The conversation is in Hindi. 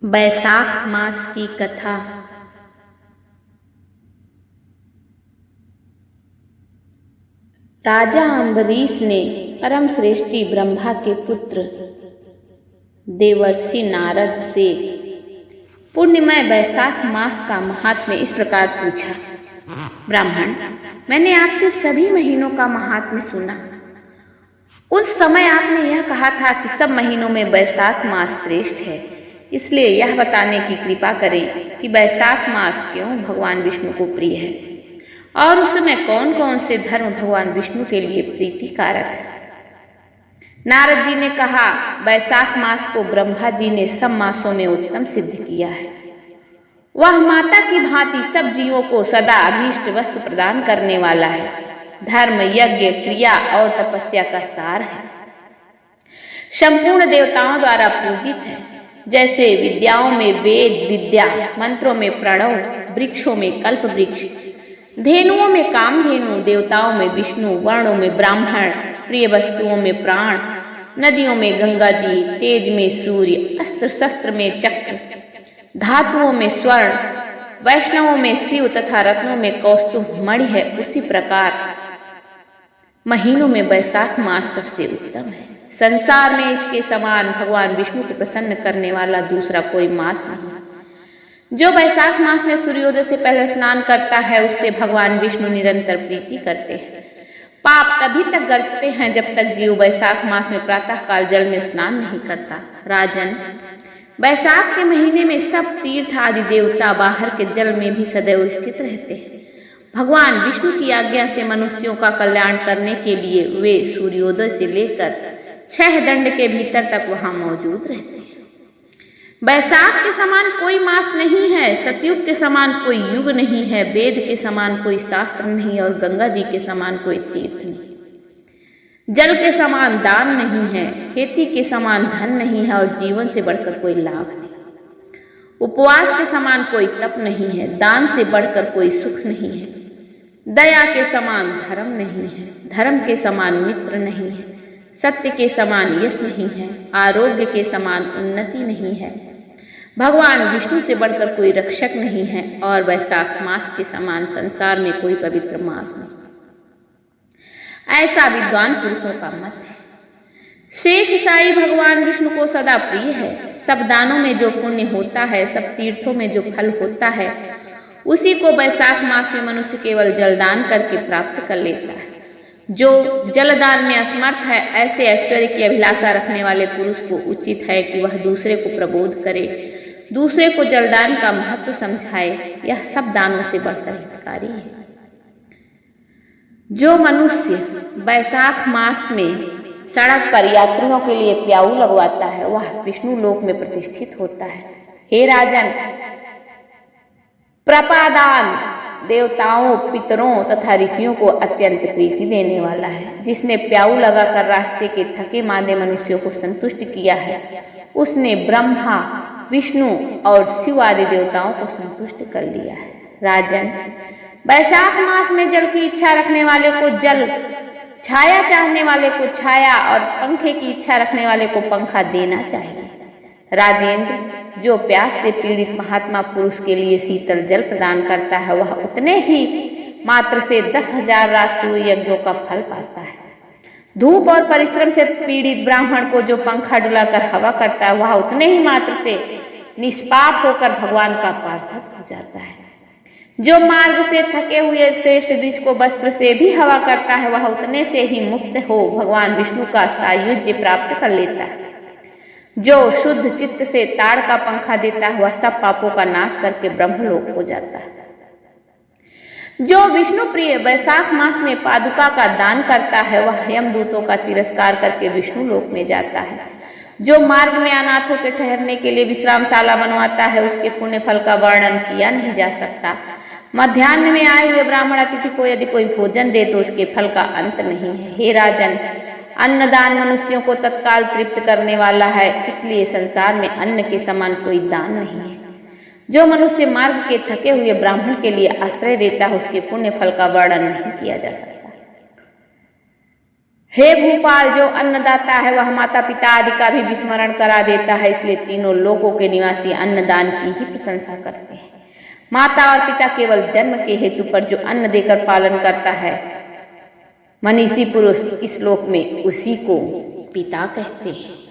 बैसाख मास की कथा। राजा अम्बरीश ने परम श्रेष्ठी ब्रह्मा के पुत्र देवर्षि नारद से पुण्यमय बैसाख मास का महात्म्य इस प्रकार पूछा। ब्राह्मण, मैंने आपसे सभी महीनों का महात्म्य सुना। उस समय आपने यह कहा था कि सब महीनों में बैसाख मास श्रेष्ठ है, इसलिए यह बताने की कृपा करें कि बैसाख मास क्यों भगवान विष्णु को प्रिय है और उसमें कौन कौन से धर्म भगवान विष्णु के लिए प्रीतिकारक है। नारद जी ने कहा, बैसाख मास को ब्रह्मा जी ने सब मासों में उत्तम सिद्ध किया है। वह माता की भांति सब जीवों को सदा अभीष्ट वस्तु प्रदान करने वाला है। धर्म, यज्ञ, क्रिया और तपस्या का सार है। संपूर्ण देवताओं द्वारा पूजित है। जैसे विद्याओं में वेद विद्या, मंत्रों में प्रणव, वृक्षों में कल्प वृक्ष, धेनुओं में कामधेनु, देवताओं में विष्णु, वर्णों में ब्राह्मण, प्रिय वस्तुओं में प्राण, नदियों में गंगा जी, तेज में सूर्य, अस्त्र शस्त्र में चक्र, धातुओं में स्वर्ण, वैष्णवों में शिव तथा रत्नों में कौस्तुभ मणि है, उसी प्रकार महीनों में बैसाख मास सबसे उत्तम है। संसार में इसके समान भगवान विष्णु को प्रसन्न करने वाला दूसरा कोई मास नहीं। जो बैसाख मास में सूर्योदय से पहले स्नान करता है, उससे भगवान विष्णु निरंतर प्रीति करते हैं। पाप तभी तक गरजते हैं जब तक जीव बैसाख मास में प्रातः काल जल में स्नान नहीं करता। राजन, बैसाख के महीने में सब तीर्थ आदि देवता बाहर के जल में भी सदैव स्थित रहते हैं। भगवान विष्णु की आज्ञा से मनुष्यों का कल्याण करने के लिए वे सूर्योदय से लेकर 6 दंड के भीतर तक वहां मौजूद रहते हैं। बैसाख के समान कोई मास नहीं है, सतयुग के समान कोई युग नहीं है, वेद के समान कोई शास्त्र नहीं और गंगा जी के समान कोई तीर्थ नहीं। जल के समान दान नहीं है, खेती के समान धन नहीं है और जीवन से बढ़कर कोई लाभ नहीं। उपवास के समान कोई तप नहीं है, दान से बढ़कर कोई सुख नहीं है। दया के समान धर्म नहीं है, धर्म के समान मित्र नहीं है, सत्य के समान यश नहीं है, आरोग्य के समान उन्नति नहीं है, भगवान विष्णु से बढ़कर कोई रक्षक नहीं है और बैसाख मास के समान संसार में कोई पवित्र मास नहीं। ऐसा विद्वान पुरुषों का मत है। शेष साई भगवान विष्णु को सदा प्रिय है। सब दानों में जो पुण्य होता है, सब तीर्थों में जो फल होता है, उसी को बैसाख मास में मनुष्य केवल जलदान करके प्राप्त कर लेता है। जो जलदान में असमर्थ है, ऐसे ऐश्वर्य की अभिलाषा रखने वाले पुरुष को उचित है कि वह दूसरे को प्रबोध करे, दूसरे को जलदान का महत्व समझाए। यह सब दानों से बढ़कर हितकारी है। जो मनुष्य बैसाख मास में सड़क पर यात्रियों के लिए प्याऊ लगवाता है, वह विष्णु लोक में प्रतिष्ठित होता है। हे राजन, प्रपादान देवताओं, पितरों तथा ऋषियों को अत्यंत प्रीति देने वाला है। जिसने प्याऊ लगाकर रास्ते के थके मांदे मनुष्यों को संतुष्ट किया है, उसने ब्रह्मा, विष्णु और शिव आदि देवताओं को संतुष्ट कर लिया है। राजन, बैसाख मास में जल की इच्छा रखने वाले को जल, छाया चाहने वाले को छाया और पंखे की इच्छा रखने वाले को पंखा देना चाहिए। राजेंद्र, जो प्यास से पीड़ित महात्मा पुरुष के लिए शीतल जल प्रदान करता है, वह उतने ही मात्र से 10,000 राजसूय यज्ञों का फल पाता है। धूप और परिश्रम से पीड़ित ब्राह्मण को जो पंखा डुलाकर हवा करता है, वह उतने ही मात्र से निष्पाप होकर भगवान का पार्षद हो जाता है। जो मार्ग से थके हुए श्रेष्ठ द्विज को वस्त्र से भी हवा करता है, वह उतने से ही मुक्त हो भगवान विष्णु का सायुज्य प्राप्त कर लेता है। जो शुद्ध चित्त से ताड़ का पंखा देता है, वह सब पापों का नाश करके ब्रह्मलोक हो जाता है। जो विष्णु प्रिय बैसाख मास में पादुका का दान करता है, वह यमदूतों का तिरस्कार करके विष्णु लोक में जाता है। जो मार्ग में अनाथों के ठहरने के लिए विश्रामशाला बनवाता है, उसके पुण्य फल का वर्णन किया नहीं जा सकता। मध्याह्न में आए हुए ब्राह्मण अतिथि को यदि कोई भोजन दे तो उसके फल का अंत नहीं है। हे राजन, अन्नदान मनुष्यों को तत्काल तृप्त करने वाला है, इसलिए संसार में अन्न के समान कोई दान नहीं है। जो मनुष्य मार्ग के थके हुए ब्राह्मण के लिए आश्रय देता है, उसके पुण्य फल का वर्णन नहीं किया जा सकता। हे भूपाल, जो अन्नदाता है वह माता पिता आदि का भी विस्मरण करा देता है, इसलिए तीनों लोकों के निवासी अन्नदान की ही प्रशंसा करते हैं। माता और पिता केवल जन्म के हेतु पर जो अन्न देकर पालन करता है, मनीषी पुरुष इस लोक में उसी को पिता कहते हैं।